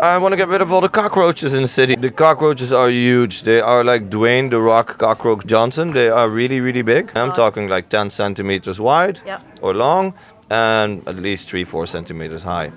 I want to get rid of all the cockroaches in the city. The cockroaches are huge. They are like Dwayne the Rock Cockroach Johnson. They are really, really big. I'm talking like 10 centimeters wide or long and at least 3-4 centimeters high.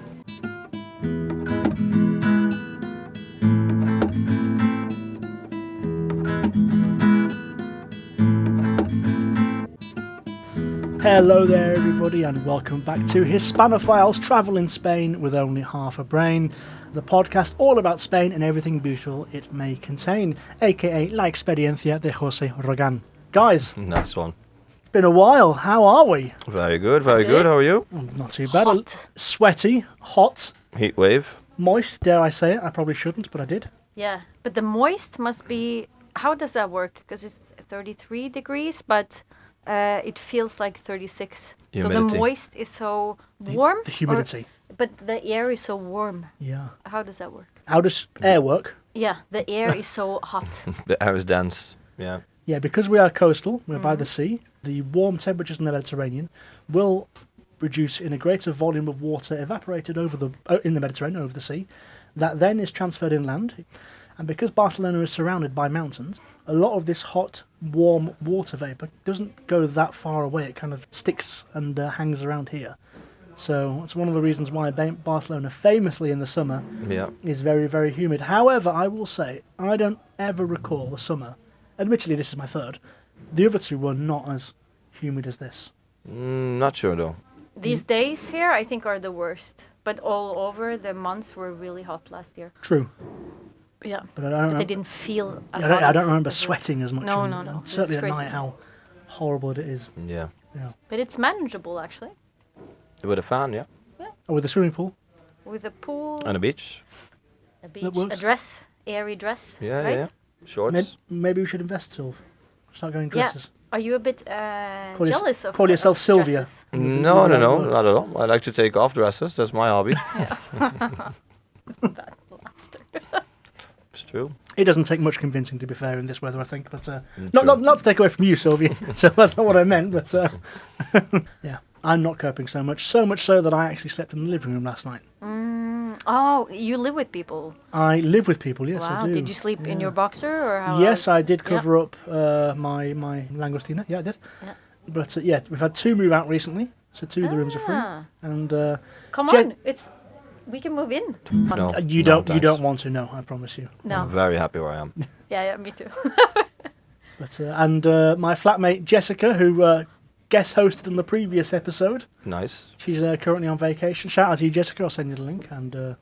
Hello there everybody and welcome back to Hispanophiles Travel in Spain with Only Half a Brain, the podcast all about Spain and everything beautiful it may contain, aka La Experiencia de José Rogan. Guys, Nice one. it's been a while, how are we? Very good, very good. How are you? Not too bad. Hot. Sweaty, hot, Heat wave. moist, dare I say it, I probably shouldn't but I did. Yeah, but the moist must be. How does that work? Because it's 33 degrees, but it feels like 36. Humidity. So the moist is so warm. The humidity. But the air is so warm. Yeah. How does that work? How does air work? Yeah, the air is so hot. The air is dense. Yeah. Yeah, because we are coastal, we're by the sea, the warm temperatures in the Mediterranean will reduce in a greater volume of water evaporated in the Mediterranean, over the sea, that then is transferred inland. And because Barcelona is surrounded by mountains, a lot of this hot, warm water vapour doesn't go that far away. It kind of sticks and hangs around here. So it's one of the reasons why Barcelona, famously in the summer, is very, very humid. However, I will say, I don't ever recall a summer, admittedly this is my third, the other two were not as humid as this. Not sure though. These days here, I think, are the worst. But all over, the months were really hot last year. True. Yeah. But I don't They didn't feel as I hot. don't remember as this. sweating as much. No. Certainly It's at night crazy. how horrible it is. Yeah. But it's manageable, actually. With a fan, yeah. Oh, with the swimming pool? With a pool, And a beach. a beach, a works. dress, airy dress. Yeah, right? yeah. Shorts. Maybe we should invest, Sylv. Start going dresses. Are you a bit Call jealous of call yourself of Sylvia. dresses? No, not at all. I like to take off dresses. That's my hobby. Bad laughter. It's true. It doesn't take much convincing, to be fair, in this weather, I think. But True. not to take away from you, Sylvia. So that's not what I meant. But yeah, I'm not coping so much. So much so that I actually slept in the living room last night. Oh, you live with people. I live with people. Yes, Wow. I do. Did you sleep in Yeah. your boxer or how? Yes, I did Yeah. cover up my langostina. Yeah, I did. Yeah. But yeah, we've had two move out recently, so two of the rooms are free. Ah. And Come Jen- on, we can move in. No. you no, don't thanks. want to know, I promise you. No. I'm very happy where I am. Yeah, me too. But and my flatmate Jessica, who guest hosted on the previous episode, Nice. she's currently on vacation. Shout out to you, Jessica. I'll send you the link. And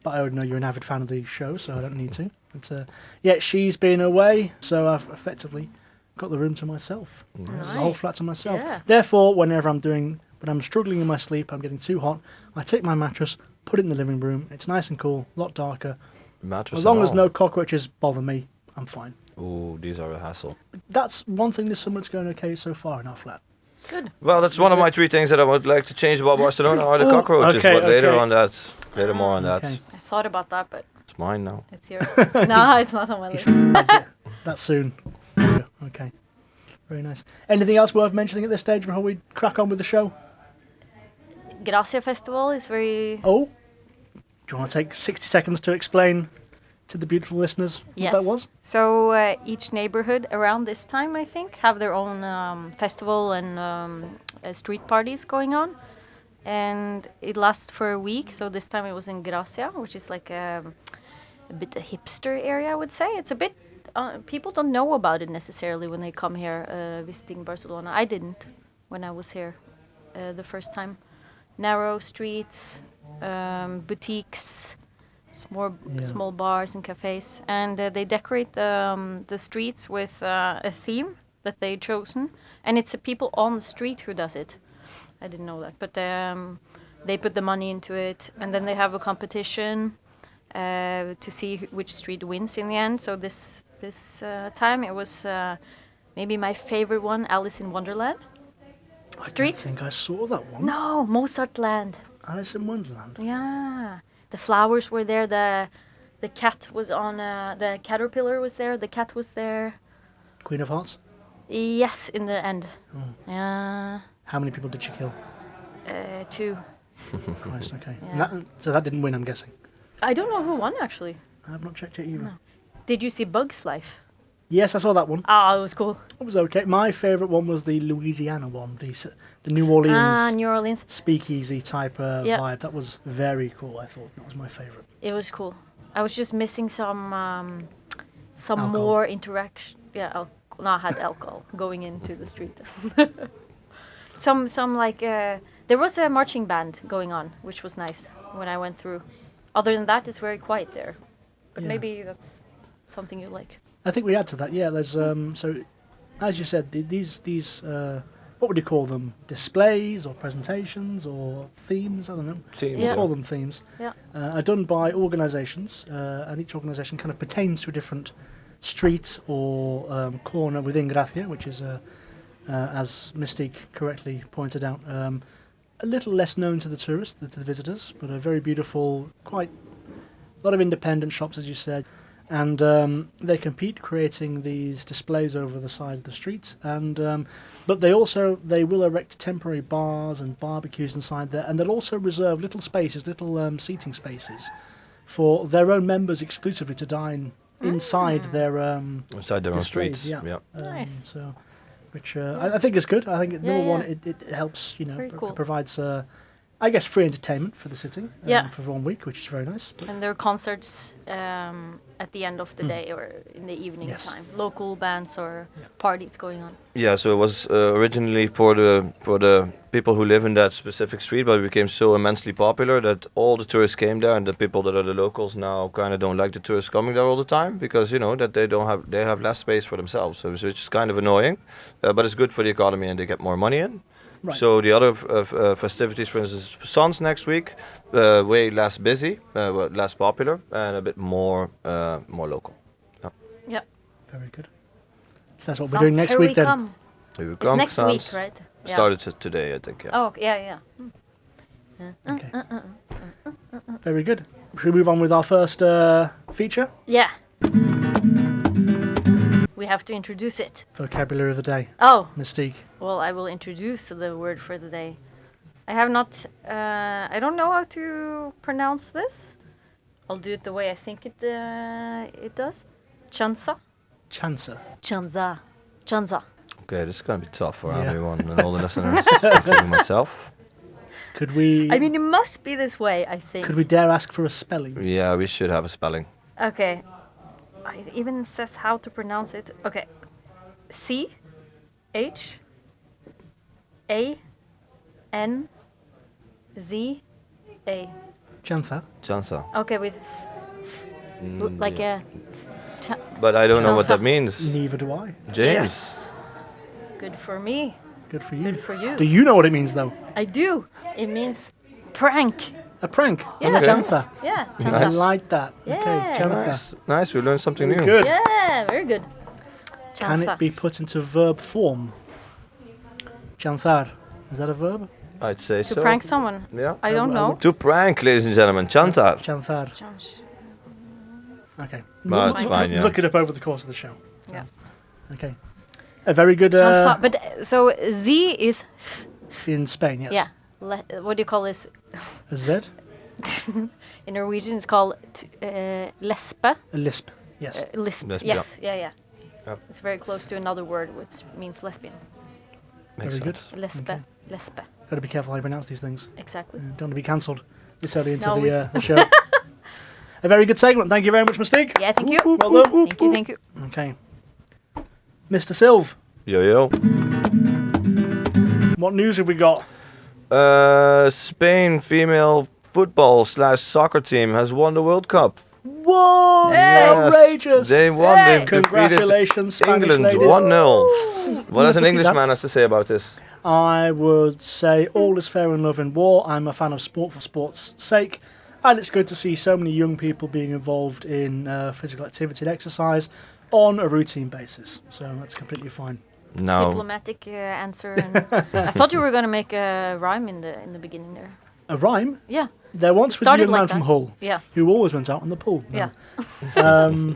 but I already know you're an avid fan of the show, so I don't need to. But yeah, she's been away, so I've effectively got the room to myself, the whole Nice. flat to myself. Yeah. Therefore, when I'm struggling in my sleep, I'm getting too hot, I take my mattress, put it in the living room. It's nice and cool, a lot darker. Mattress. As long and as all. no cockroaches bother me, I'm fine. Ooh, these are a hassle. That's one thing this summer that's going okay so far in our flat. Good. Well, that's one of my three things that I would like to change about Barcelona are the Oh, cockroaches. okay, but later okay. on that, later more on that. Okay. I thought about that, but It's mine now. it's yours. No, it's not on my list. That soon. Yeah, okay. Very nice. Anything else worth mentioning at this stage before we crack on with the show? Gracia Festival is very. Oh, do you want to take 60 seconds to explain to the beautiful listeners Yes. what that was? So each neighborhood around this time, I think, have their own festival and street parties going on. And it lasts for a week. So this time it was in Gracia, which is like a bit a hipster area, I would say. It's a bit, people don't know about it necessarily when they come here visiting Barcelona. I didn't when I was here the first time. Narrow streets, boutiques, small bars and cafes, and they decorate the streets with a theme that they've chosen, and it's the people on the street who does it. I didn't know that, but they put the money into it, and then they have a competition to see which street wins in the end. So this time it was maybe my favorite one, Alice in Wonderland. Street? I think I saw that one. No, Mozartland. Alice in Wonderland. Yeah, the flowers were there. The cat was on. The caterpillar was there. The cat was there. Queen of Hearts. Yes, in the end. Oh. Yeah, How many people did she kill? 2. Christ, okay. Yeah. And so that didn't win, I'm guessing. I don't know who won actually. I have not checked it either. No. Did you see Bugs Life? Yes, I saw that one. Oh, it was cool. It was okay. My favourite one was the Louisiana one, the New Orleans New Orleans. speakeasy type Yeah. vibe. That was very cool, I thought. That was my favourite. It was cool. I was just missing some Alcohol. more interaction. Yeah, no, I had alcohol going into the street. some like there was a marching band going on, which was nice when I went through. Other than that, it's very quiet there. But Yeah. maybe that's something you like. I think we add to that, yeah. There's so, as you said, these what would you call them? Displays or presentations or themes? I don't know. Teams, Yeah. Call them themes. Yeah. Are done by organisations, and each organisation kind of pertains to a different street or corner within Gracia, which is, as Mystique correctly pointed out, a little less known to the tourists, to the visitors, but a very beautiful, quite a lot of independent shops, as you said. And they compete, creating these displays over the side of the street. And but they will erect temporary bars and barbecues inside there, and they'll also reserve little spaces, little seating spaces, for their own members exclusively to dine inside their Inside their own displays, streets. yeah. Yeah. Nice. So, which I think is good. I think number one, yeah. it helps. Very cool. Provides. I guess free entertainment for the city Yeah. for 1 week, which is very nice. And there are concerts at the end of the day or in the evening Yes. time. Local bands or parties going on. Yeah, so it was originally for the people who live in that specific street, but it became so immensely popular that all the tourists came there, and the people that are the locals now kind of don't like the tourists coming there all the time because that they have less space for themselves, so which is kind of annoying, but it's good for the economy and they get more money in. Right. So the other festivities, for instance, Sons next week, way less busy, less popular, and a bit more local. Yeah. Very good. So that's what we're doing next Here week we then. come. Here we It's come, next week, Sons. right? Yeah. Started today, I think. Yeah. Oh, yeah. Okay. Very good. Should we move on with our first feature? Yeah. We have to introduce it. Vocabulary of the day. Oh, Mystique. well, I will introduce the word for the day. I have not, I don't know how to pronounce this. I'll do it the way I think it does. Chansa. Chancer. Chanza. Chanza. Okay, this is gonna be tough for Yeah. everyone and all the listeners, including myself. Could we? I mean, it must be this way, I think. Could we dare ask for a spelling? Yeah, we should have a spelling. Okay. It even says how to pronounce it. Okay. C H A N Z A. Chantha. Chansa. Okay, with like yeah. a. But I don't know what that Chansa. means. Neither do I. James. Yes. Good for me. Good for you. Good for you. Do you know what it means though? I do. It means prank. A prank. Yeah. On a Okay. chantha. Yeah. I Chanza. like that. Yeah. Okay. Chantha. Nice, nice. We learned something new. Good. Yeah, very good. Can Chanza. it be put into verb form? Chanthar. Is that a verb? I'd say To so. prank someone? Yeah. I don't know. To prank, ladies and gentlemen, Chantar. Chanthar. Change. Okay. But it's fine, yeah. Look it up over the course of the show. Yeah. Okay. A very good Chanza. But so Z is in Spain, yes. yeah. What do you call this? A Z? In Norwegian, it's called lesbe. A lisp. Yes. Lisp. Lesb, Yes. Yeah. Yep. It's very close to another word which means lesbian. Makes Very good. sense. Lesbe. Okay. Lesbe. Got to be careful how you pronounce these things. Exactly. Don't want to be cancelled this early into No, we- the show. A very good segment. Thank you very much, Mystique. Yeah, thank you. Well done. Thank you. Okay. Mr. Silv, Yo yo. what news have we got? Spain female football/soccer team has won the World Cup. Whoa! Yes, Outrageous! They won. Hey. They've defeated Congratulations, Spanish England ladies. 1-0. What does an Look at that. Englishman has to say about this? I would say all is fair in love and war. I'm a fan of sport for sport's sake, and it's good to see so many young people being involved in physical activity and exercise on a routine basis. So that's completely fine. No. Diplomatic answer. And I thought you were gonna make a rhyme in the beginning there. A rhyme? Yeah. There once was a Started young man like from that. Hull Yeah. who always went out on the pool. No. Yeah.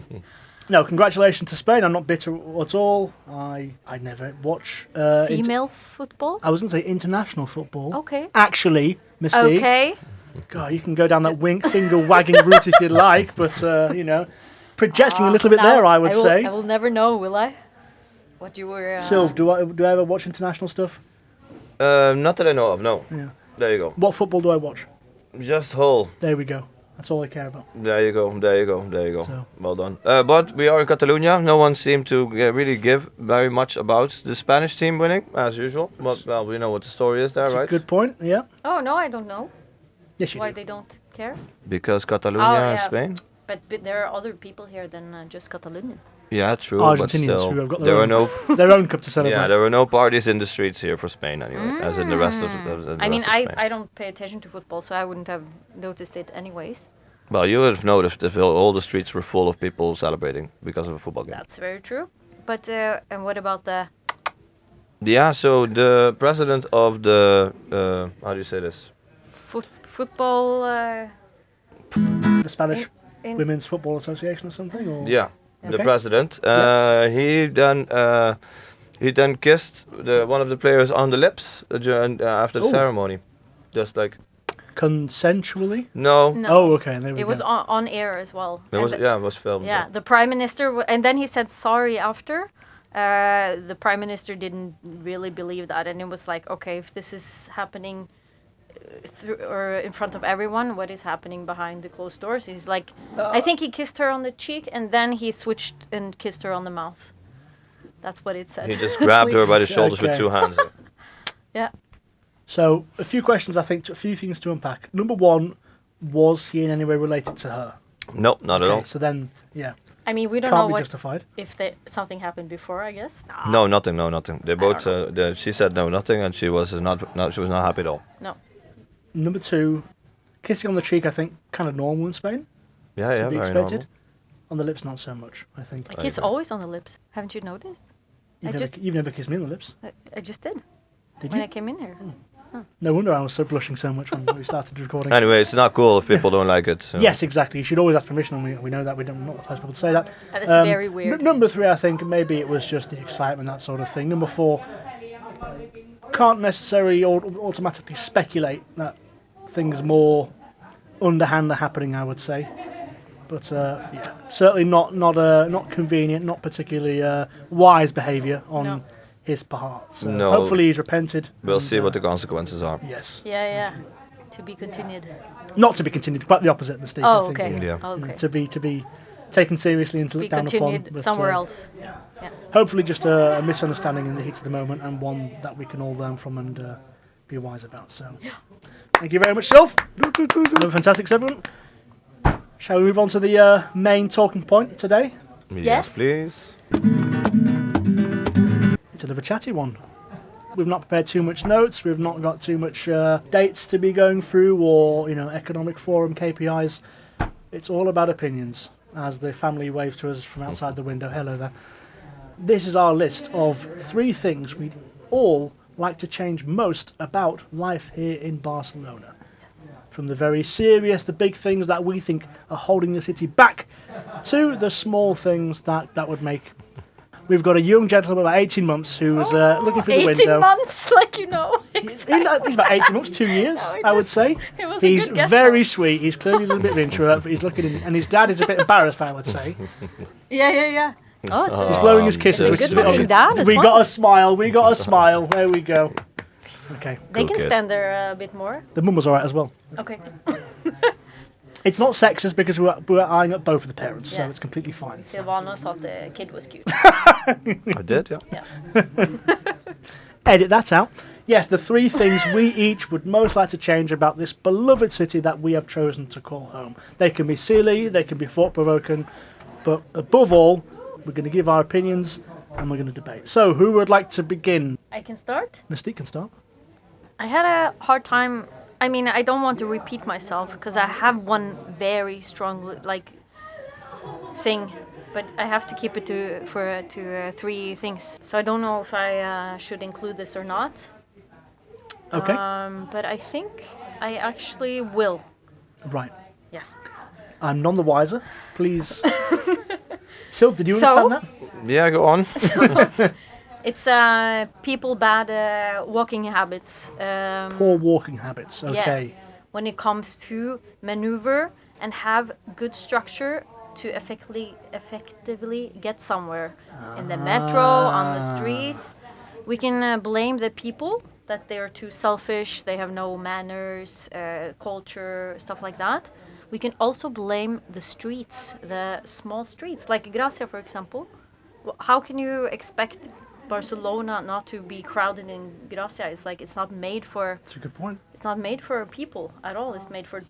No, congratulations to Spain. I'm not bitter at all. I never watch Female football. I was going to say international football. Okay. Actually, Mystique, Okay. God, you can go down that wink finger wagging route if you like, but projecting a little bit there, I would say. I will never know, will I? What you were. Sylv, do I ever watch international stuff? Not that I know of. No. Yeah. There you go. What football do I watch? Just Hull. There we go. That's all I care about. There you go. There you go. There you go. So. Well done. But we are in Catalonia. No one seemed to really give very much about the Spanish team winning, as usual. But well, we know what the story is there, That's right? a good point. Yeah. Oh no, I don't know. Yes, you Why do. they don't care. Because Catalonia Oh, is yeah. Spain. But there are other people here than just Catalonian. Yeah, true. Argentinians but still, who have got there their are own, no. their own cup to celebrate. Yeah, there were no parties in the streets here for Spain anyway, as in the rest of. I mean, Spain. I don't pay attention to football, so I wouldn't have noticed it anyways. Well, you would have noticed if all the streets were full of people celebrating because of a football game. That's very true. But and what about the? Yeah, so the president of the how do you say this? Football. The Spanish in- Women's Football Association or something? Or? Yeah, the Okay. president. He then kissed one of the players on the lips after the Oh. ceremony, just like Consensually? no. No. Oh, okay. There we It go. was on air as well. It was And it was filmed. yeah, the prime minister, and then he said sorry after. The prime minister didn't really believe that, and it was like, okay, if this is happening or in front of everyone, what is happening behind the closed doors? He's like, I think he kissed her on the cheek, and then he switched and kissed her on the mouth. That's what it said. He just grabbed her by the shoulders with Okay. 2 hands. Yeah. So, a few questions, I think, a few things to unpack. Number one, was he in any way related to her? No, not at all. So then, yeah, I mean, we don't can't know be what justified. if something happened before. I guess. No, nothing. No, nothing. They both. don't She said no, nothing, and she was not. She was not happy at all. No. Number two, kissing on the cheek, I think, kind of normal in Spain. Yeah, To yeah, be very expected. normal. On the lips, not so much, I think. I kiss agree. always on the lips. Haven't you noticed? You've never kissed me on the lips. I just did Did when you? I came in here. No wonder I was so blushing so much when we started recording. Anyway, it's not cool if people don't like it. So. Yes, exactly. You should always ask permission, and we know that. We're not the first people to say that. That is very weird. Number three, I think maybe it was just the excitement, that sort of thing. Number four, can't necessarily automatically speculate that things more underhand are happening, I would say. But yeah, certainly not convenient, not particularly wise behaviour on No. his part. So No. hopefully he's repented. We'll and, see what the consequences are. Yes. Yeah. To be continued. Not to be continued, quite the opposite mistake. I Oh, think. okay. Yeah. Okay. To be taken seriously and to Be look down continued upon. but, somewhere else. Hopefully just a misunderstanding in the heat of the moment, and one that we can all learn from and be wise about. So thank you very much, Sylv. Another fantastic segment. Shall we move on to the main talking point today? Yes. please. It's another chatty one. We've not prepared too much notes. We've not got too much dates to be going through, or economic forum KPIs. It's all about opinions. As the family wave to us from outside the window. Hello there. This is our list of 3 things we'd all like to change most about life here in Barcelona. From the very serious, the big things that we think are holding the city back, to the small things that would make. We've got a young gentleman about 18 months who was looking through the 18 window. months, like you know. He's about 18 months, 2 years, I would say. It was a He's good guess, very though. sweet. He's clearly a little bit of an introvert, but he's looking in, and his dad is a bit embarrassed, I would say. Yeah. Oh, so He's blowing his kisses, so which is a sweet. bit Good-looking obvious. dad as We well. got a smile. We got a smile. There we go. Okay. they Cool can kid. stand there a bit more. The mum was alright as well. Okay. It's not sexist because we were eyeing up both of the parents, so Yeah. it's completely fine. Silvano thought the kid was cute. I did, yeah. Yeah. Edit that out. Yes, the 3 things we each would most like to change about this beloved city that we have chosen to call home. They can be silly, they can be thought-provoking, but above all, we're going to give our opinions and we're going to debate. So, who would like to begin? I can start. Mystique can start. I had a hard time. I mean, I don't want to repeat myself because I have one very strong thing, but I have to keep it to 3 things. So I don't know if I should include this or not. Okay. But I think I actually will. Right. Yes. I'm none the wiser. Please. Sylv, did you So- understand that? Yeah, go on. It's people bad walking habits. Poor walking habits. Okay. when it comes to maneuver and have good structure to effectively get somewhere in the metro, on the streets. We can blame the people that they are too selfish, they have no manners, culture, stuff like that. We can also blame the streets, the small streets, like Gracia, for example. How can you expect Barcelona not to be crowded in Gracia? It's like it's not made for. That's a good point. It's not made for people at all. It's made for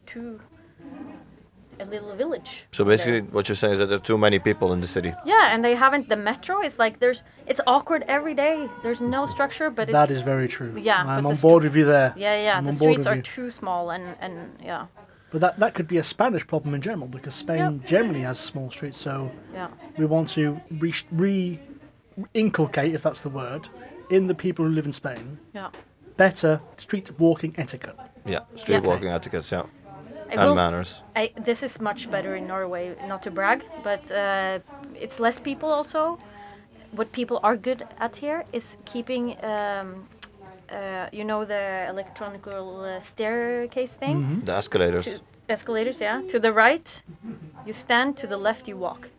a little village. So basically, what you're saying is that there are too many people in the city. Yeah, and they haven't. The metro is like it's awkward every day. There's no structure, but that is very true. Yeah, I'm on board with you there. Yeah. The streets are too small, and yeah. But that could be a Spanish problem in general, because Spain generally has small streets. So we want to re-inculcate, if that's the word, in the people who live in Spain. Yeah. Better street walking etiquette. Yeah, street walking etiquette. Yeah. And manners. This is much better in Norway, not to brag, but it's less people also. What people are good at here is keeping, the electronical staircase thing? Mm-hmm. The escalators. Escalators, yeah. To the right, you stand, to the left, you walk.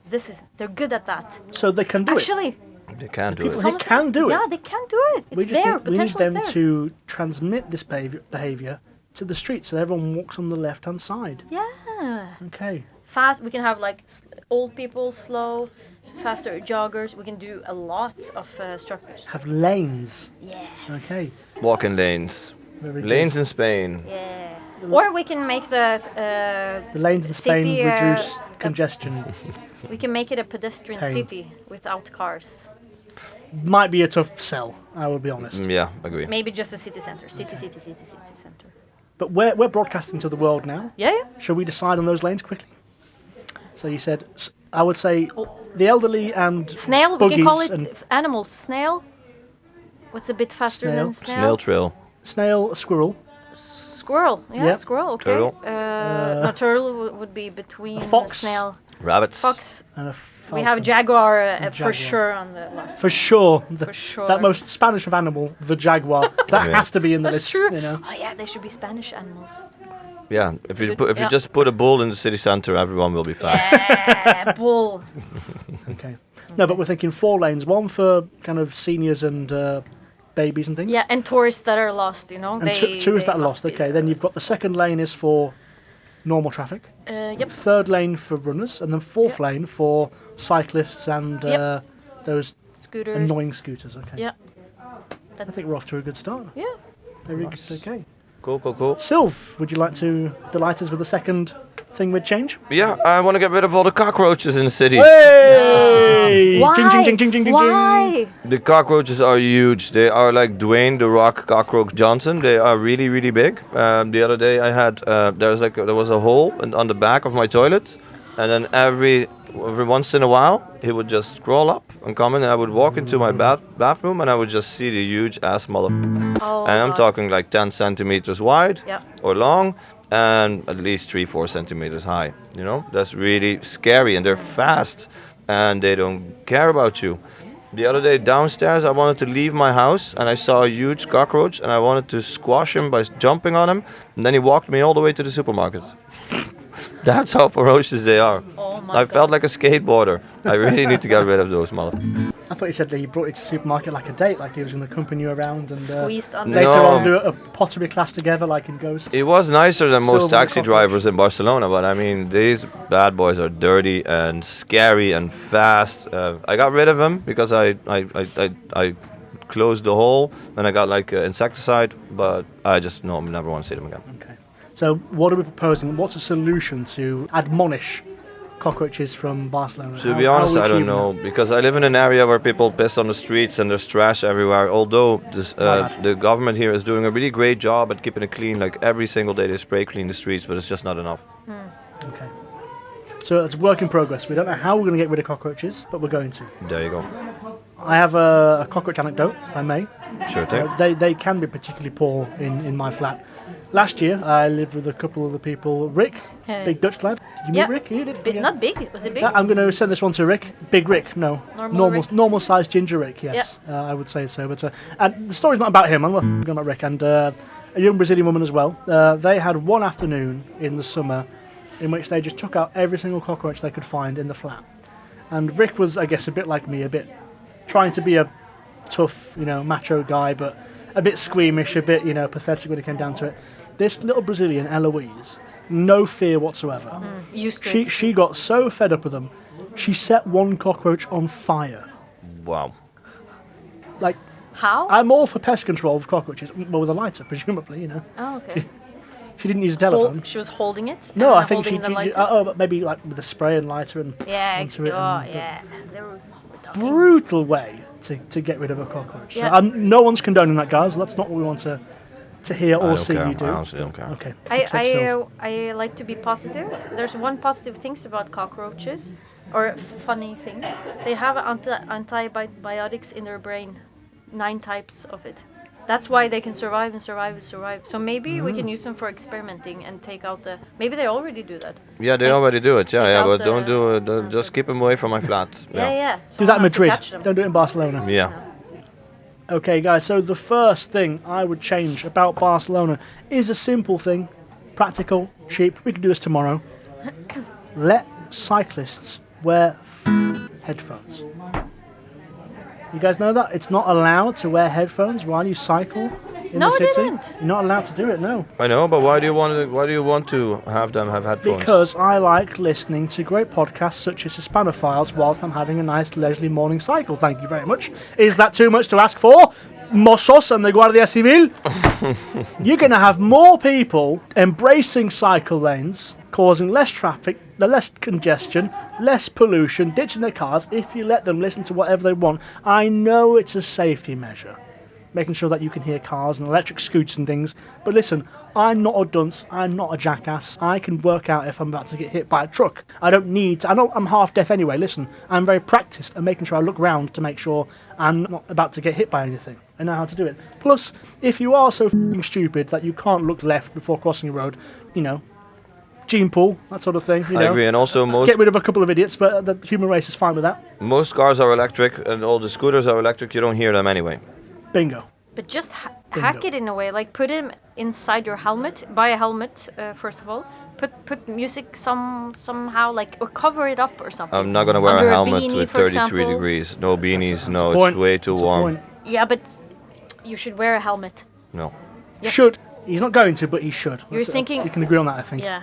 They're good at that. So they can do Actually, They can do it. They can do it. Yeah, they can do it. It's we need them to transmit this behavior to the street, so everyone walks on the left-hand side. Yeah. Okay. Fast. We can have like old people, slow, faster joggers. We can do a lot of structures. Have lanes. Yes. Okay. Walking lanes. Very Lanes good. in Spain. Yeah. Or we can make the lanes in Spain city, reduce congestion. We can make it a pedestrian city without cars. Might be a tough sell, I will be honest. Yeah, agree. Maybe just a city center. City center. But we're broadcasting to the world now. Yeah. Shall we decide on those lanes quickly? So you said, I would say the elderly and snail. We can call it animals. Snail. What's a bit faster than snail? Snail trail. Snail, squirrel. Squirrel. Yeah, yep. Squirrel. Okay. Turtle. No, turtle would be between fox. Snail. Rabbits. Fox. And a falcon. We have jaguar, for sure on the list. For sure. For sure. That most Spanish of animal, the jaguar. That has to be in the list. That's true. You know? Oh yeah, they should be Spanish animals. Yeah, if you just put a bull in the city center, everyone will be fast. Yeah, bull. Okay. No, but we're thinking 4 lanes. One for kind of seniors and babies and things. Yeah, and tourists that are lost, And tourists that are lost. Okay, then you've got the second lane is for normal traffic. Yep. Third lane for runners, and then fourth lane for cyclists and those scooters. annoying scooters. Okay. Yeah. I think we're off to a good start. Yeah. Very good. Okay. Cool. Sylv, would you like to delight us with the second thing we'd change? Yeah, I want to get rid of all the cockroaches in the city. Hey! Why? Ding, ding, ding, ding, ding, Why? The cockroaches are huge. They are like Dwayne the Rock Cockroach Johnson. They are really, really big. The other day I had there was a hole on the back of my toilet, and then every once in a while he would just crawl up and come in, and I would walk into my bathroom and I would just see the huge ass mother. Oh, and I'm talking like 10 centimeters wide or long, and at least 3-4 centimeters high. That's really scary, and they're fast, and they don't care about you. The other day downstairs, I wanted to leave my house, and I saw a huge cockroach, and I wanted to squash him by jumping on him, and then he walked me all the way to the supermarket. That's how ferocious they are. Oh my I felt like a skateboarder. I really need to get rid of those mother. I thought you said that he brought you to the supermarket like a date, like he was going to accompany you around and squeezed under. later No. on do a pottery class together like in Ghost. It was nicer than most Silver taxi cockroach. drivers in Barcelona, but I mean, these bad boys are dirty and scary and fast. I got rid of them because I closed the hole and I got like insecticide, but I just never want to see them again. Okay. So what are we proposing? What's a solution to admonish cockroaches from Barcelona? To be honest, I don't know, because I live in an area where people piss on the streets and there's trash everywhere. Although the government here is doing a really great job at keeping it clean, like every single day they spray clean the streets, but it's just not enough. Okay. So it's work in progress. We don't know how we're going to get rid of cockroaches, but we're going to. There you go. I have a cockroach anecdote, if I may. Sure thing. They can be particularly poor in my flat. Last year, I lived with a couple of the people. Rick, big Dutch lad. Did you meet Rick? You did? Not big. Was it big? I'm going to send this one to Rick. Big Rick, no. Normal sized ginger Rick, yes. Yeah. I would say so. But and the story's not about him. I'm not going about Rick. And a young Brazilian woman as well. They had one afternoon in the summer in which they just took out every single cockroach they could find in the flat. And Rick was, I guess, a bit like me, a bit trying to be a tough, macho guy, but a bit squeamish, a bit, pathetic when it came down to it. This little Brazilian, Eloise, no fear whatsoever. Used to it. She got so fed up with them, she set one cockroach on fire. Wow. Like, How? I'm all for pest control of cockroaches, well, with a lighter, presumably, Oh, okay. She didn't use a telephone. She was holding it? No, and I think holding the lighter? but maybe like with a spray and lighter and onto it. Yeah. They were talking. Brutal way to get rid of a cockroach. Yeah. So, no one's condoning that, guys. That's not what we want to hear or see you do. I honestly don't care. Okay. accept self. I like to be positive. There's one positive things about cockroaches, or funny thing. They have antibiotics in their brain, 9 types of it. That's why they can survive and survive and survive. So maybe we can use them for experimenting and take out the. Maybe they already do that. Yeah, they already do it. Yeah, out but the- don't do it. Just keep them away from my flat. Yeah. Do that in Someone has to Madrid. catch them. Don't do it in Barcelona. Yeah. Okay, guys, so the first thing I would change about Barcelona is a simple thing, practical, cheap. We can do this tomorrow. Let cyclists wear headphones. You guys know that? It's not allowed to wear headphones while you cycle in No, the I city. didn't. You're not allowed to do it, no. I know, but why do you want to have them have headphones? Because I like listening to great podcasts such as Hispanophiles whilst I'm having a nice leisurely morning cycle. Thank you very much. Is that too much to ask for? Mozos and the Guardia Civil? You're going to have more people embracing cycle lanes, causing less traffic, less congestion, less pollution, ditching their cars if you let them listen to whatever they want. I know it's a safety measure, making sure that you can hear cars and electric scoots and things. But listen, I'm not a dunce, I'm not a jackass. I can work out if I'm about to get hit by a truck. I don't need to, I know I'm half deaf anyway. Listen, I'm very practiced at making sure I look round to make sure I'm not about to get hit by anything. I know how to do it. Plus, if you are so f***ing stupid that you can't look left before crossing a road, gene pool, that sort of thing. I agree, and also Get rid of a couple of idiots, but the human race is fine with that. most cars are electric, and all the scooters are electric. You don't hear them anyway. Bingo. But just hack it in a way, like put him inside your helmet. Buy a helmet first of all. Put music somehow, like, or cover it up or something. I'm not gonna wear Under a helmet beanie, with for 33 example. degrees. No beanies. No, Point. it's way too That's a warm. point. Yeah, but you should wear a helmet. No. Yeah. Should. He's not going to, but he should. You're thinking- You can agree on that, I think. Yeah.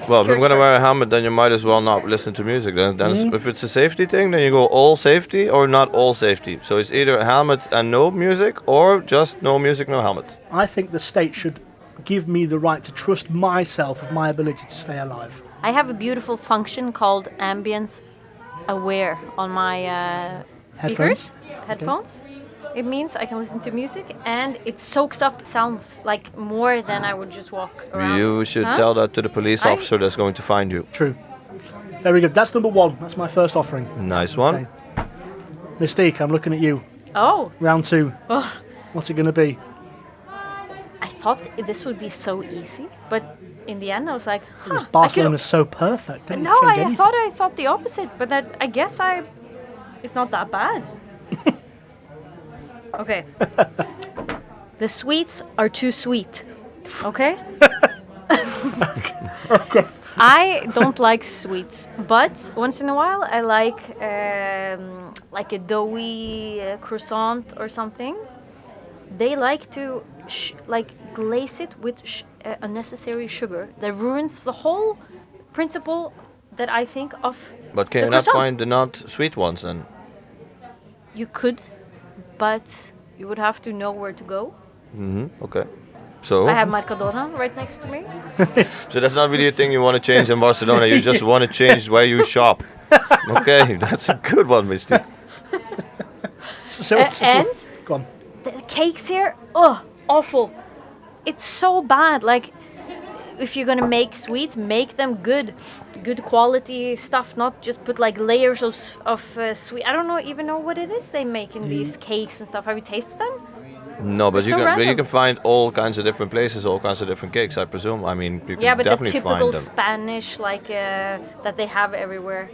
Well, if I'm gonna First. wear a helmet, then you might as well not listen to music. Then if it's a safety thing, then you go all safety or not all safety. So it's either a helmet and no music, or just no music, no helmet. I think the state should give me the right to trust myself of my ability to stay alive. I have a beautiful function called ambience aware on my speakers, headphones. It means I can listen to music and it soaks up sounds like more than I would just walk around. You should Huh? tell that to the police I- officer that's going to find you. True. Very good. That's number 1. That's my first offering. Nice one. Okay. Mystique, I'm looking at you. Oh, Round 2. Ugh. What's it going to be? I thought this would be so easy, but in the end I was like, huh, Barcelona's so perfect. Don't No, change anything. I thought the opposite, but that I guess it's not that bad. Okay. The sweets are too sweet. Okay? I don't like sweets, but once in a while I like a doughy croissant or something. They like to glaze it with unnecessary sugar that ruins the whole principle that I think of. But can the you not croissant. find the not sweet ones then? You could, but you would have to know where to go. Okay. So I have Mercadona right next to me. so that's not really a thing you want to change in Barcelona. You just want to change where you shop. Okay, that's a good one, Misty. And Go on. the cakes here, awful. It's so bad. Like, if you're gonna make sweets, make them good quality stuff. Not just put like layers of sweet. I don't even know what it is they make in these cakes and stuff. Have you tasted them? No, but It's you so can random. find all kinds of different places, all kinds of different cakes. I presume. I mean, you can Yeah, but the definitely typical find them. Spanish, like that they have everywhere.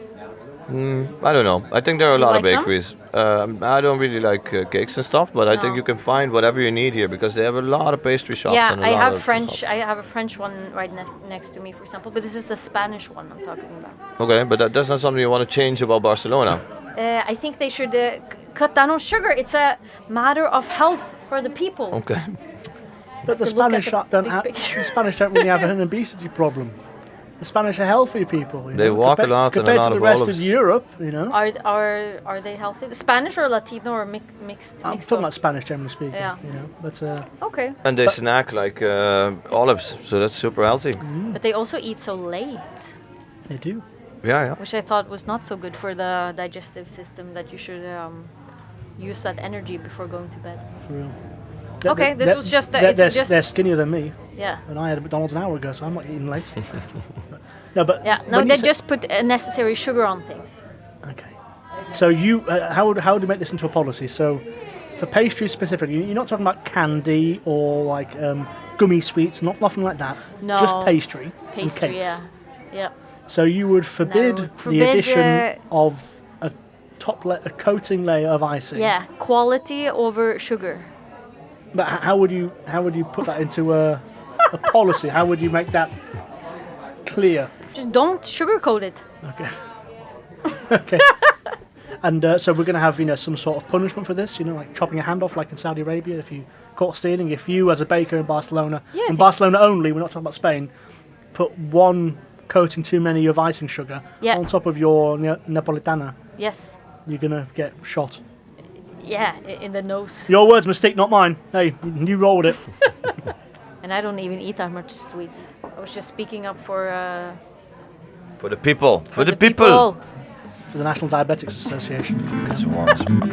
I don't know. I think there are a lot of like them? bakeries. I don't really like cakes and stuff, but I think No. you can find whatever you need here because they have a lot of pastry shops. Yeah, and a I lot have of French. stuff. I have a French one right next to me, for example. But this is the Spanish one I'm talking about. Okay, but that's not something you want to change about Barcelona. I think they should cut down on sugar. It's a matter of health for the people. Okay. But the to look at Spanish the don't big have. picture. The Spanish don't really have an obesity problem. The Spanish are healthy people. They walk a lot and a compared lot to of the rest olives. of Europe. Are they healthy? The Spanish or Latino or mixed? I'm mixed talking up? about Spanish, generally speaking. Yeah. But Okay, And they snack like olives, so that's super healthy. but they also eat so late, they do. Yeah. which I thought was not so good for the digestive system. That you should use that energy before going to bed. For real. Okay, this was just they're skinnier than me, yeah. and I had a McDonald's an hour ago, so I'm not eating late. No, but Yeah, no, when they you say- just put necessary sugar on things. Okay. So you, how would you make this into a policy? So for pastries specifically, you're not talking about candy or like gummy sweets, nothing like that. No. Just pastry. and Pastry, cakes. yeah. So you would forbid the forbid, addition of a a coating layer of icing. Yeah, quality over sugar. But how would you put that into a policy? How would you make that clear? Just don't sugarcoat it. Okay. Okay. And so we're going to have some sort of punishment for this. Like chopping a hand off, like in Saudi Arabia, if you caught stealing. If you, as a baker in Barcelona, Yeah, I in think- Barcelona only, we're not talking about Spain, put one coating too many of icing sugar Yeah. on top of your Napolitana, Yes. you're going to get shot. Yeah, in the nose. Your words, Mystique, not mine. Hey, you rolled it. And I don't even eat that much sweets. I was just speaking up for For the people. For the people. people. For the National Diabetics Association. That's awesome.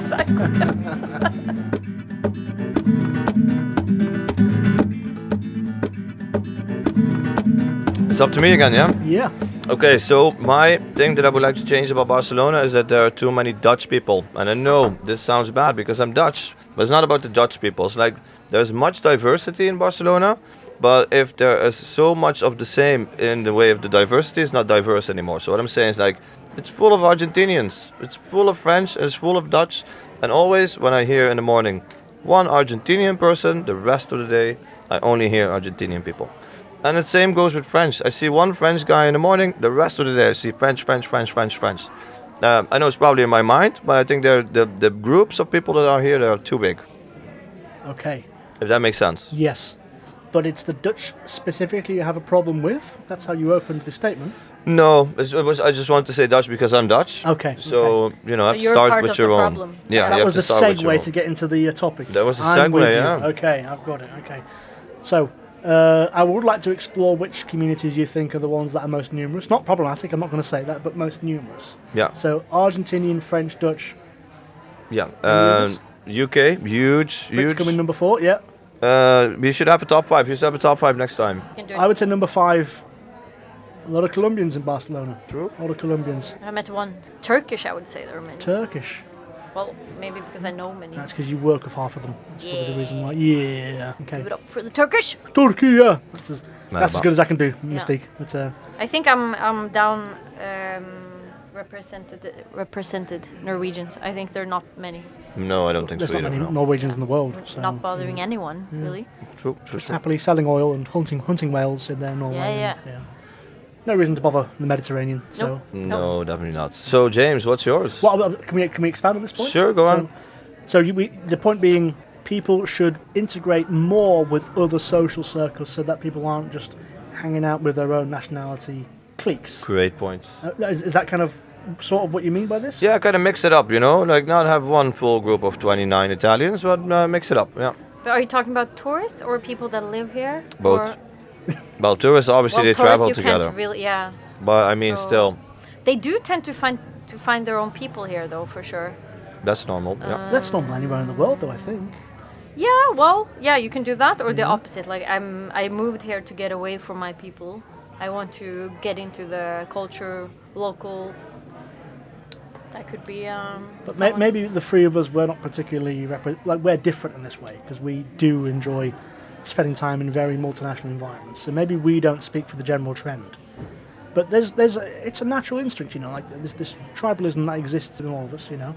It's up to me again, yeah? Yeah. Okay, so my thing that I would like to change about Barcelona is that there are too many Dutch people. And I know this sounds bad because I'm Dutch, but it's not about the Dutch people. It's like there's much diversity in Barcelona, but if there is so much of the same in the way of the diversity, it's not diverse anymore. So what I'm saying is like it's full of Argentinians, it's full of French, it's full of Dutch. And always when I hear in the morning one Argentinian person, the rest of the day I only hear Argentinian people. And the same goes with French. I see one French guy in the morning, the rest of the day I see French. I know it's probably in my mind, but I think the groups of people that are here, they are too big, Okay. if that makes sense. Yes. But it's the Dutch specifically you have a problem with? That's how you opened the statement? No, I just want to say Dutch because I'm Dutch. Okay. So, you have to you're start part with of your the own. problem. Yeah, That you have was to the start with your segue own. to get into the topic. That was the I'm segue, with you. yeah. Okay, I've got it. Okay. So, I would like to explore which communities you think are the ones that are most numerous. Not problematic, I'm not going to say that, but most numerous. Yeah, So, Argentinian, French, Dutch. yeah. Numerous? UK, huge. Brits come in number 4, yeah. We should have a top 5. We should have a top 5 next time. You can do it. I would say number 5, a lot of Colombians in Barcelona. True. A lot of Colombians. I met one Turkish. I would say there are many. Turkish. Well, maybe because I know many. That's because you work with half of them. That's probably the reason why. Yeah, okay. Give it up for the Turkish. Turkey, yeah. That's as Merhaba. good as I can do, Mystique. But, I think I'm down represented Norwegians. I think there are not many. No, I don't think there's so not either. many No. Norwegians in the world. So, Not bothering anyone, really. True. just happily selling oil and hunting whales in there in Norway. Yeah, and, no reason to bother the Mediterranean. So, Nope. No, definitely not. So, James, what's yours? can we expand on this point? Sure, go on. So the point being, people should integrate more with other social circles so that people aren't just hanging out with their own nationality cliques. Great points. Is that kind of sort of what you mean by this? Yeah, kind of mix it up, like not have one full group of 29 Italians, but mix it up, yeah. But are you talking about tourists or people that live here? Both. Or, Well, tourists, obviously, well, they tourists travel you together. can't really, yeah. But I mean, So- still, They do tend to find their own people here, though, for sure. that's normal, yeah. That's normal anywhere in the world, though, I think. Yeah, well, yeah, you can do that, or the opposite. Like I moved here to get away from my people. I want to get into the culture, local. That could be. But maybe the three of us were not particularly we're different in this way because we do enjoy spending time in very multinational environments. So maybe we don't speak for the general trend. But it's a natural instinct, you know, like this tribalism that exists in all of us, you know.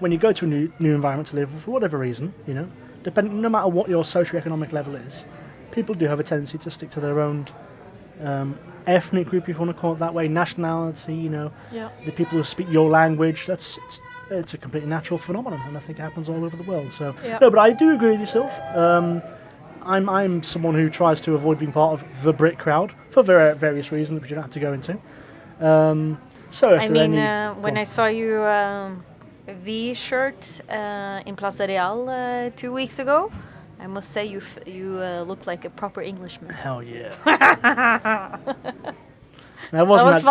When you go to a new environment to live, for whatever reason, you know, no matter what your socioeconomic level is, people do have a tendency to stick to their own ethnic group, if you want to call it that way, nationality, you know, the people who speak your language. It's a completely natural phenomenon, and I think it happens all over the world. So no, but I do agree with yourself. I'm someone who tries to avoid being part of the Brit crowd for various reasons, which you don't have to go into. So if when I saw you V-shirt in Plaza Real 2 weeks ago, I must say you looked like a proper Englishman. Hell yeah! I wasn't that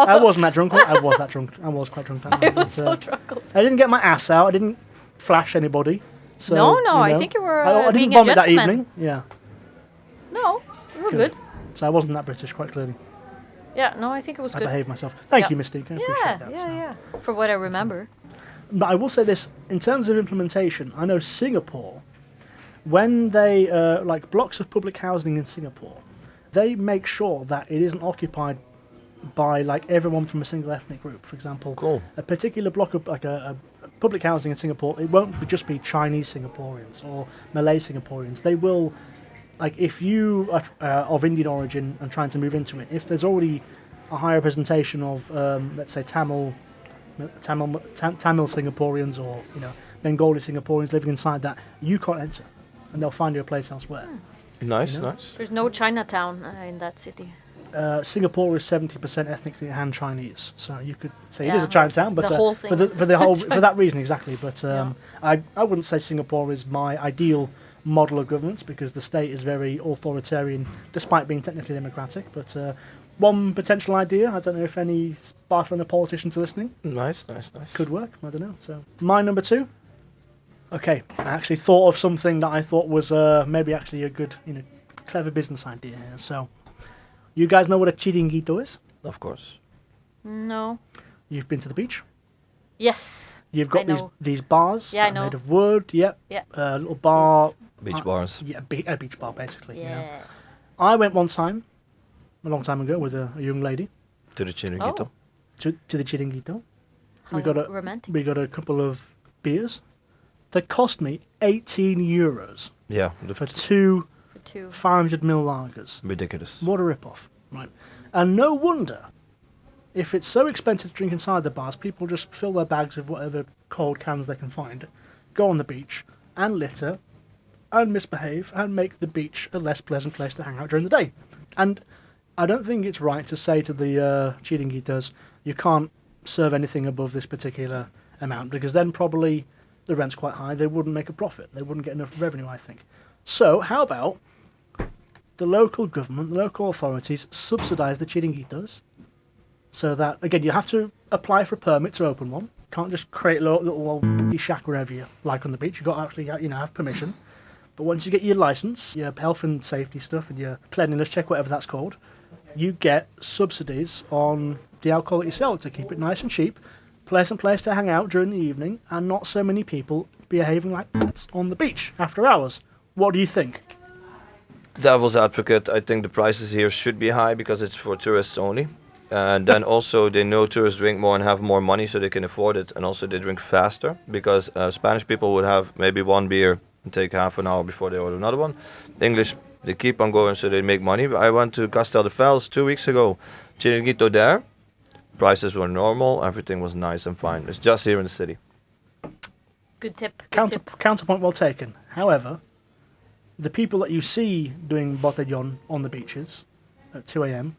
drunk. I was that drunk. I was quite drunk that night. I was so drunk. I didn't get my ass out. I didn't flash anybody. So, no, you know, I think you were I being didn't vomit a that gentleman. evening. Yeah. No, you were good. So I wasn't that British, quite clearly. Yeah, no, I think it was good. I behaved myself. Thank you, Mystique. I appreciate that. Yeah. For what I remember. But I will say this, in terms of implementation, I know Singapore, when they, like blocks of public housing in Singapore, they make sure that it isn't occupied by like everyone from a single ethnic group. For example, a particular block of like a public housing in Singapore, it won't just be Chinese Singaporeans or Malay Singaporeans. They will, like if you are of Indian origin and trying to move into it, if there's already a high representation of, let's say Tamil Singaporeans or Bengali Singaporeans living inside that, you can't enter, and they'll find you a place elsewhere. Nice. There's no Chinatown in that city. Singapore is 70% ethnically Han Chinese, so you could say it is a Chinatown, but the whole thing for that reason exactly. But I wouldn't say Singapore is my ideal model of governance, because the state is very authoritarian despite being technically democratic. But one potential idea, I don't know if any Barcelona politicians are listening. Nice. Could work, I don't know. So my number 2. Okay, I actually thought of something that I thought was maybe actually a good, clever business idea here. So, you guys know what a chiringuito is? Of course. No. You've been to the beach? Yes. You've got these bars I know. made of wood. Yep. Yeah. Little bar. Yes. Beach bars. Yeah, a beach bar basically. Yeah. I went one time, a long time ago, with a young lady. To the chiringuito. Oh. To the chiringuito. How romantic. We got a couple of beers. They cost me €18. Yeah. For two 500ml lagers. Ridiculous. What a rip-off, right? And no wonder, if it's so expensive to drink inside the bars, people just fill their bags with whatever cold cans they can find, go on the beach and litter and misbehave and make the beach a less pleasant place to hang out during the day. And I don't think it's right to say to the chiringuitos, you can't serve anything above this particular amount, because then probably the rent's quite high, they wouldn't make a profit, they wouldn't get enough revenue, I think. So how about the local government, the local authorities subsidise the chiringuitos, so that, again, you have to apply for a permit to open one. Can't just create a little old shack wherever you like on the beach. You've got to actually have permission. But once you get your licence, your health and safety stuff and your cleanliness check, whatever that's called, you get subsidies on the alcohol that you sell to keep it nice and cheap, pleasant place to hang out during the evening, and not so many people behaving like that on the beach after hours. What do you think? Devil's advocate, I think the prices here should be high because it's for tourists only. And then also they know tourists drink more and have more money, so they can afford it. And also they drink faster, because Spanish people would have maybe one beer and take half an hour before they order another one. English, they keep on going, so they make money. I went to Castelldefels 2 weeks ago. Chiringuito there. Prices were normal. Everything was nice and fine. It's just here in the city. Good tip. Counterpoint well taken. However, the people that you see doing botellón on the beaches at 2 a.m.,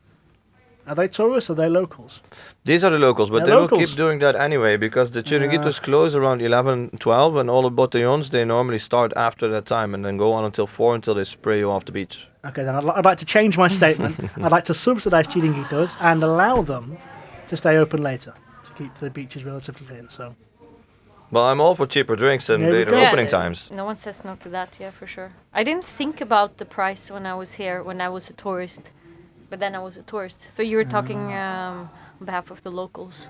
are they tourists or are they locals? These are the locals, but They're they locals. will keep doing that anyway, because the chiringuitos close around 11, 12, and all the botellons, they normally start after that time and then go on until 4 until they spray you off the beach. Okay, then I'd like to change my statement. I'd like to subsidise chiringuitos and allow them to stay open later to keep the beaches relatively clean. So, Well, I'm all for cheaper drinks and There we later go. opening times. No one says no to that, yeah, for sure. I didn't think about the price when I was here, when I was a tourist. But then I was a tourist. So you were talking on behalf of the locals.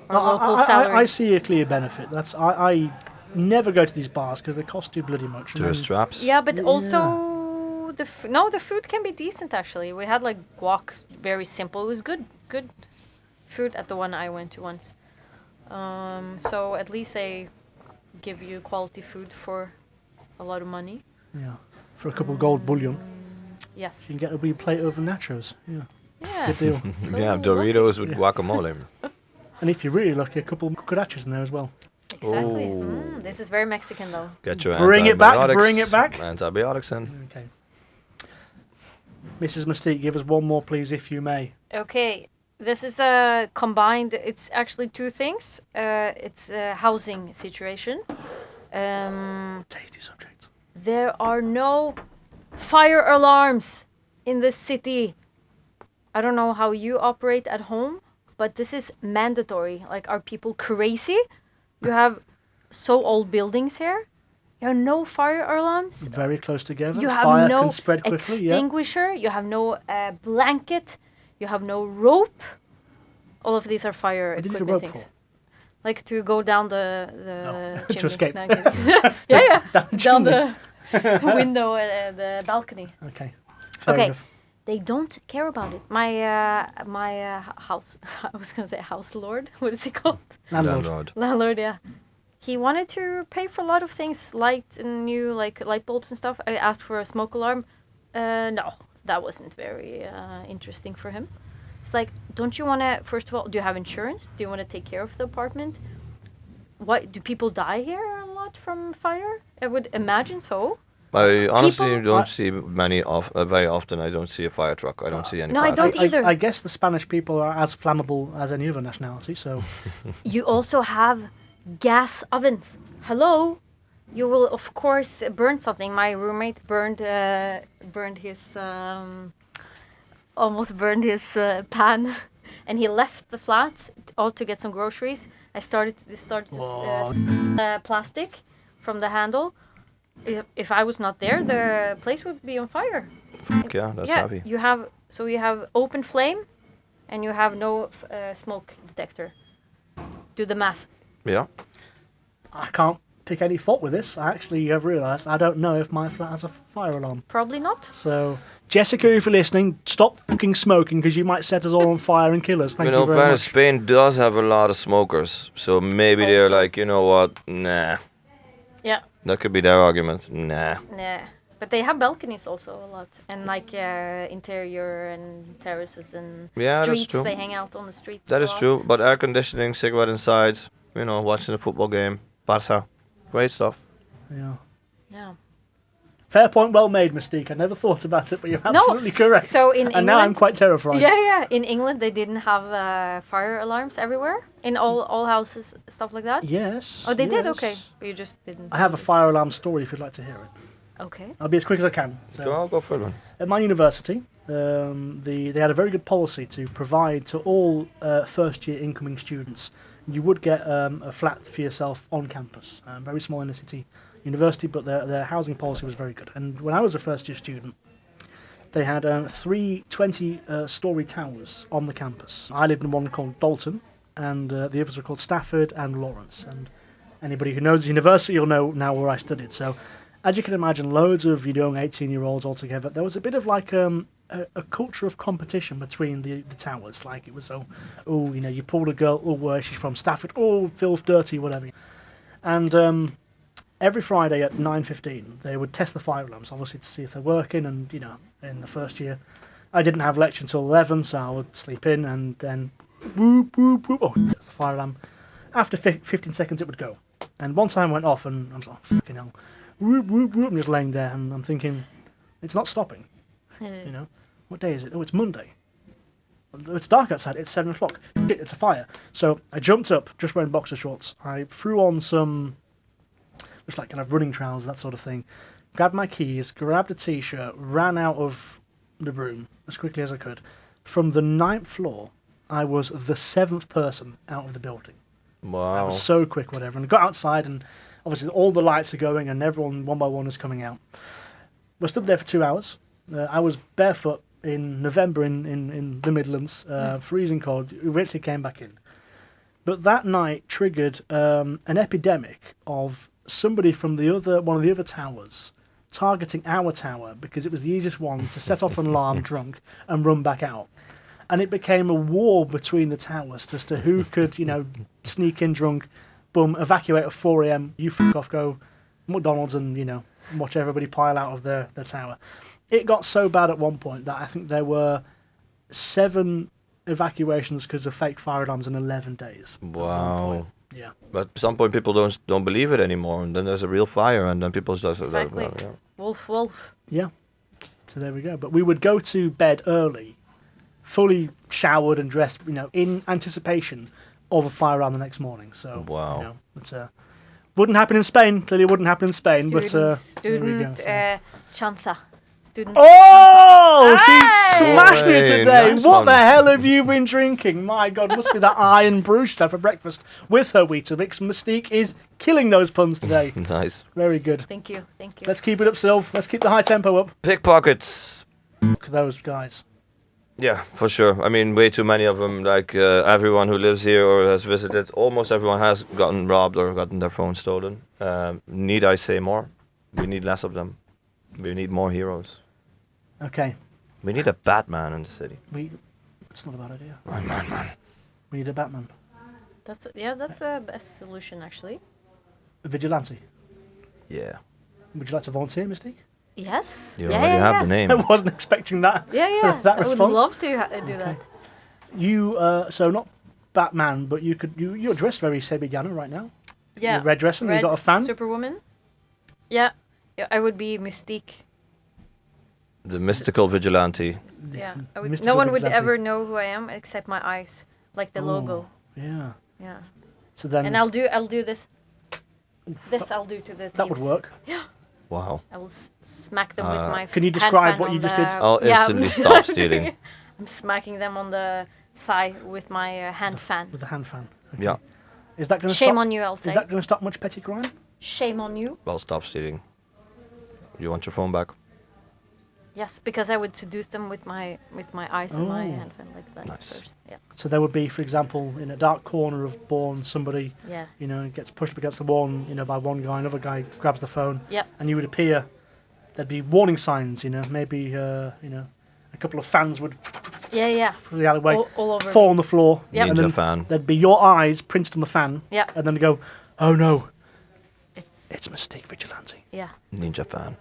Or local salary. I see a clear benefit. I never go to these bars because they cost too bloody much. Tourist traps. Yeah, but also the food can be decent actually. We had like guac, very simple. It was good. good food at the one I went to once. So at least they give you quality food for a lot of money. Yeah. For a couple of gold bullion, Yes. you can get a wee plate of nachos. Yeah. Yeah. Good deal. So Yeah, Doritos with Yeah. guacamole. And if you're really lucky, a couple of cucarachas in there as well. Exactly. Oh. This is very Mexican though. Get your Bring it back, antibiotics. bring it back. Antibiotics in. Okay. Mrs. Mystique, give us one more, please, if you may. Okay. This is a combined. It's actually two things. It's a housing situation. Tasty subject. There are no fire alarms in the city. I don't know how you operate at home, but this is mandatory. Like, are people crazy? You have so old buildings here. You have no fire alarms. Very close together. You have Fire no can spread quickly. Yeah. extinguisher. You have no blanket. You have no rope. All of these are fire What did you need a equipment rope things. for? Like to go down the To chimney. escape. No, I'm kidding. yeah. Down chimney. the window, the balcony. Okay. Fair Okay. enough. They don't care about it. My house, I was gonna say house lord. What is he called? Landlord. Landlord, yeah. He wanted to pay for a lot of things, lights and new like light bulbs and stuff. I asked for a smoke alarm. No, that wasn't very interesting for him. It's like, don't you want to? First of all, do you have insurance? Do you want to take care of the apartment? What do people die here a lot from fire? I would imagine so. I honestly People- don't see very often. I don't see a fire truck. I don't see any. No, I fire don't trucks. either. I guess the Spanish people are as flammable as any other nationality, so You also have gas ovens. Hello, you will of course burn something. My roommate burned his almost burned his pan, and he left the flat all to get some groceries. I started to plastic from the handle. If I was not there, the place would be on fire. Fuck yeah, that's heavy. You have open flame, and you have no smoke detector. Do the math. Yeah. I can't pick any fault with this. I actually have realised I don't know if my flat has a fire alarm. Probably not. So, Jessica, if you're listening, stop fucking smoking because you might set us all on fire and kill us. Thank you very fairness, much. Spain does have a lot of smokers, so maybe they're Also- like, you know what? Nah. Yeah. That could be their argument. Nah. Nah. But they have balconies also a lot, and like interior and terraces and Yeah, that's streets. true. They hang out on the streets. That a is lot. true. But air conditioning, cigarette inside, you know, watching a football game, Barca, great stuff. Yeah. Yeah. Fair point, well made, Mystique. I never thought about it, but you're absolutely correct. So in and now I'm England- quite terrified. Yeah. In England, they didn't have fire alarms everywhere in all houses, stuff like that. Yes. Oh, they did. yes. Okay, you just didn't. I have a notice. fire alarm story if you'd like to hear it. Okay. I'll be as quick as I can. So, Go for it, man. at my university, they had a very good policy to provide to all first-year incoming students. You would get a flat for yourself on campus. Very small inner city university, but their housing policy was very good. And when I was a first-year student, they had 3 20-story towers on the campus. I lived in one called Dalton, and the others were called Stafford and Lawrence. And anybody who knows the university will know now where I studied. So, as you can imagine, loads of young 18-year-olds all together. There was a bit of like a culture of competition between the towers. Like it was, you pulled a girl, where is she from? Stafford, filth, dirty, whatever. And every Friday at 9:15, they would test the fire alarms, obviously to see if they're working. And in the first year, I didn't have lecture until 11, so I would sleep in, and then whoop whoop whoop. Oh, that's the fire alarm. After 15 seconds, it would go. And one time went off, and I was like, fucking hell. Whoop, whoop, whoop. I'm just laying there, and I'm thinking, it's not stopping. What day is it? Oh, it's Monday. It's dark outside. It's 7 o'clock. Shit, it's a fire. So I jumped up, just wearing boxer shorts. I threw on some, just like kind of running trousers, that sort of thing. Grabbed my keys, grabbed a t-shirt, ran out of the room as quickly as I could. From the 9th floor, I was the 7th person out of the building. I Wow. was so quick, whatever. And I got outside, and obviously all the lights are going, and everyone one by one is coming out. We stood there for 2 hours. I was barefoot in November in the Midlands, freezing cold. We eventually came back in. But that night triggered an epidemic of somebody from one of the other towers targeting our tower because it was the easiest one to set off an alarm drunk and run back out. and it became a war between the towers as to who could, sneak in drunk, boom, evacuate at 4 a.m. You fuck off, go McDonald's, and watch everybody pile out of their tower. It got so bad at one point that I think there were 7 evacuations because of fake fire alarms in 11 days. Wow. Yeah. But at some point people don't believe it anymore, and then there's a real fire, and then people just Exactly. yeah. Wolf. Yeah. So there we go. But we would go to bed early, fully showered and dressed, in anticipation of a fire alarm the next morning. So wow. It wouldn't happen in Spain. Clearly, wouldn't happen in Spain. Student chanta. Student. Oh, Hey! she's smashing it today. Nice What one. the hell have you been drinking? My God, must be that iron brew she had for breakfast with her Weetabix. Mystique is killing those puns today. Nice. Very good. Thank you. Let's keep it up, Sylv. Let's keep the high tempo up. Pickpockets. Look at those guys. Yeah, for sure. I mean, way too many of them. Like everyone who lives here or has visited, almost everyone has gotten robbed or gotten their phone stolen. Need I say more? We need less of them. We need more heroes. Okay. We need a Batman in the city. It's not a bad idea. Man. We need a Batman. That's a best solution actually. A vigilante. Yeah. Would you like to volunteer, Mystique? Yes. You already have the name. I wasn't expecting that. Yeah. that I would response. love to do that. You, so not Batman, but you're dressed very Sebigano right now. Yeah. You're red dressing. You got a fan. Superwoman. Yeah. I would be Mystique. The mystical vigilante. Yeah. Mystical No one would vigilante. ever know who I am except my eyes, like the logo. Yeah. Yeah. So then. And I'll do this. This I'll do to the. That would thieves. work. Wow. I will smack them with my. Can you hand describe fan what on you just the- did? I'll Yeah. instantly stop stealing. I'm smacking them on the thigh with my hand fan. With a hand fan. Okay. Yeah. Is that going to Shame stop? on you, I'll say. Is that going to stop much petty crime? Shame on you. Well, stop stealing. You want your phone back? Yes, because I would seduce them with my eyes and my Oh. hand fan like that Nice. first. Yeah. So there would be, for example, in a dark corner of Bourne, somebody, Yeah. gets pushed up against the wall, by one guy, another guy grabs the phone, Yep. and you would appear. There'd be warning signs, maybe, a couple of fans would Yeah. through the alleyway, All over. fall on the floor, Yep. and Ninja then fan. there'd be your eyes printed on the fan, Yeah. and then they go, oh no, It's Mystique Vigilante. yeah. Ninja fan.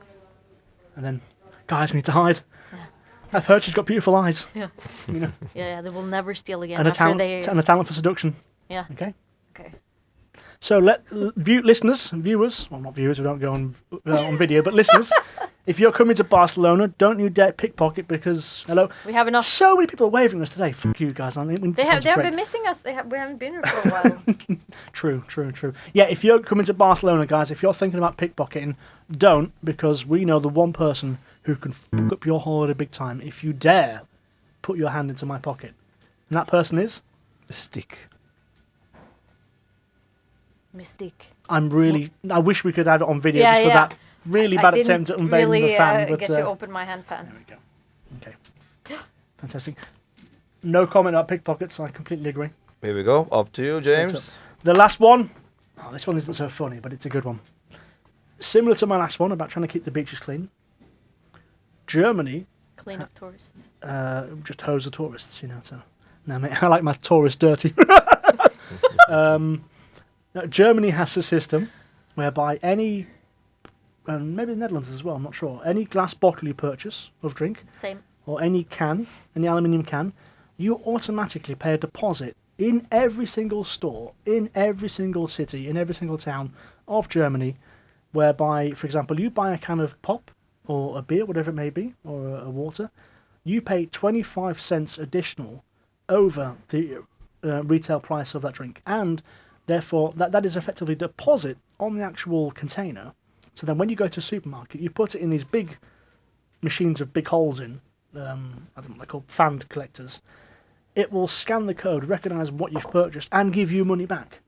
And then, guys, we need to hide. Yeah. I've heard she's got beautiful eyes. Yeah. You know, Yeah. They will never steal again and a after talent, they. and a talent for seduction. Yeah. Okay. Okay. So listeners, viewers, well not viewers, we don't go on video, but listeners, if you're coming to Barcelona, don't you dare pickpocket because hello, We have enough. so many people are waving us today. Fuck you guys, I think we need to They have concentrate. been missing us. We haven't been here for a while. True. Yeah, if you're coming to Barcelona, guys, if you're thinking about pickpocketing, don't, because we know the one person who can fuck up your holiday big time if you dare put your hand into my pocket. And that person is? Stick. Mystique. I wish we could have it on video Yeah, just for yeah. that really I bad didn't attempt at unveiling really the fan. But get to open my hand fan. there we go. Okay. Fantastic. No comment about pickpockets, I completely agree. Here we go. Up to you, James. The last one. Oh, this one isn't so funny, but it's a good one. Similar to my last one about trying to keep the beaches clean. Germany Clean up tourists. just hose the tourists, So no, mate, I like my tourists dirty. Germany has a system whereby any, and maybe the Netherlands as well, I'm not sure, any glass bottle you purchase of drink Same. or any can, any aluminium can, you automatically pay a deposit in every single store, in every single city, in every single town of Germany, whereby, for example, you buy a can of pop or a beer, whatever it may be, or a water, you pay 25 cents additional over the retail price of that drink, and therefore that is effectively a deposit on the actual container. So then when you go to a supermarket, you put it in these big machines with big holes in, I don't know, they're called fan collectors. It will scan the code, recognise what you've purchased, and give you money back.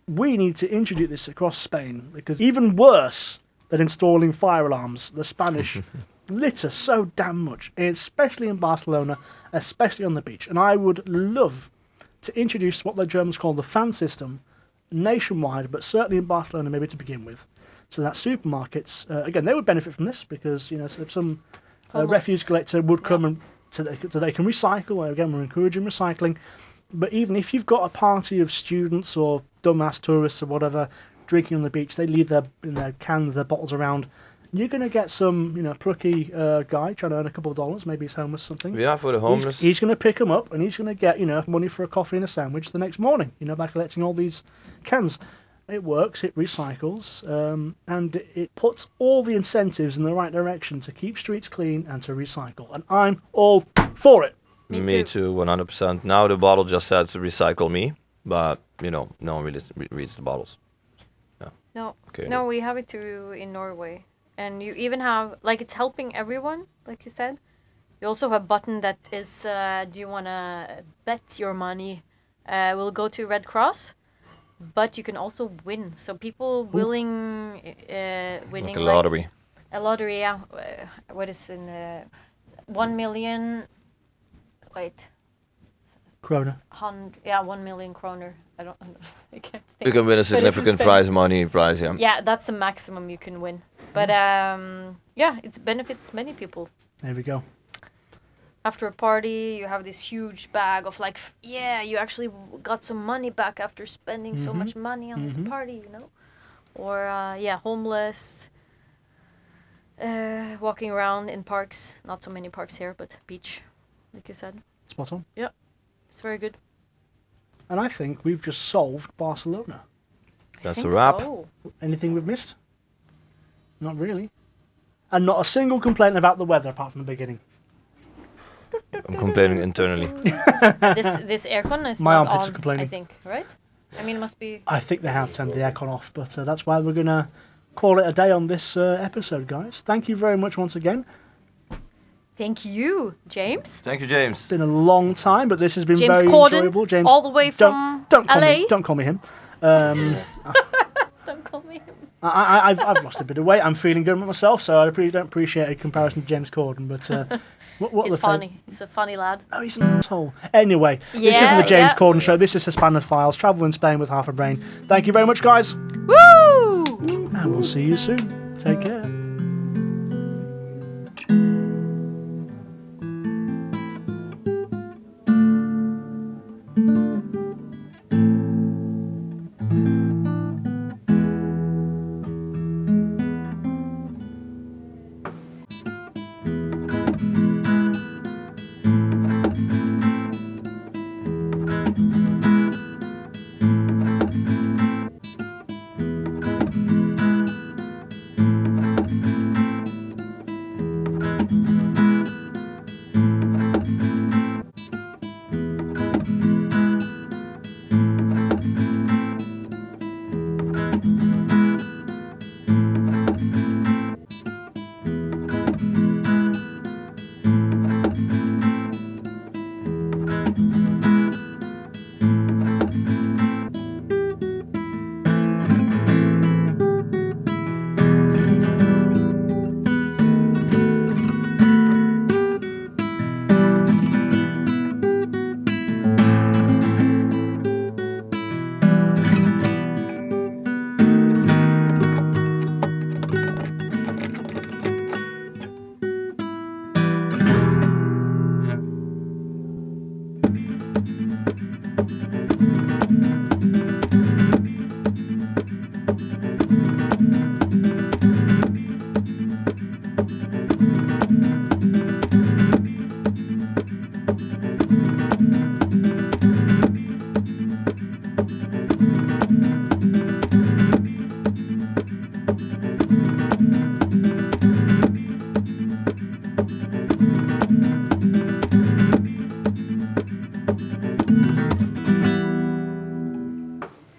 We need to introduce this across Spain, because even worse than installing fire alarms, the Spanish litter so damn much, especially in Barcelona, especially on the beach. And I would love to introduce what the Germans call the fan system nationwide, but certainly in Barcelona maybe to begin with. So that supermarkets, again, they would benefit from this because, some Homeless. refuse collector would come and so they can recycle. Again, we're encouraging recycling. But even if you've got a party of students or dumbass tourists or whatever drinking on the beach, they leave their cans, their bottles around. You're going to get some, plucky guy trying to earn a couple of dollars. Maybe he's homeless or something. Yeah, for the homeless. He's going to pick them up and he's going to get, money for a coffee and a sandwich the next morning, by collecting all these cans. It works, it recycles, and it puts all the incentives in the right direction to keep streets clean and to recycle. And I'm all for it. Me too, 100%. Now the bottle just said to recycle me, but, no one really reads the bottles. Yeah. No, Okay. no, we have it too in Norway. And you even have, it's helping everyone, like you said. You also have a button that is, do you want to bet your money will go to Red Cross? But you can also win. So people winning, Like a lottery. A lottery, yeah. What is in 1 million? Wait. Kroner. 1 million kroner. I can't think. You can win a significant prize, yeah. Yeah, that's the maximum you can win. But it benefits many people. There we go. After a party, you have this huge bag of you actually got some money back after spending so much money on this party, Or homeless, walking around in parks. Not so many parks here, but beach, like you said. Spot on. Yeah, it's very good. And I think we've just solved Barcelona. That's a wrap. So. Anything we've missed? Not really. And not a single complaint about the weather apart from the beginning. I'm complaining internally. This aircon is My not armpits on, are complaining. I think, right? I mean, it must be... I think they have turned the aircon off, but that's why we're going to call it a day on this episode, guys. Thank you very much once again. Thank you, James. Thank you, James. It's been a long time, but this has been James very Corden, enjoyable. James, all the way from LA. Don't call me him. Don't call me him. I've lost a bit of weight. I'm feeling good with myself, so I really don't appreciate a comparison to James Corden. But He's funny. He's a funny lad. Oh, he's an asshole. Anyway, this isn't the James Corden show. This is Hispanophiles, travel in Spain with half a brain. Thank you very much, guys. Woo! And we'll see you soon. Take care.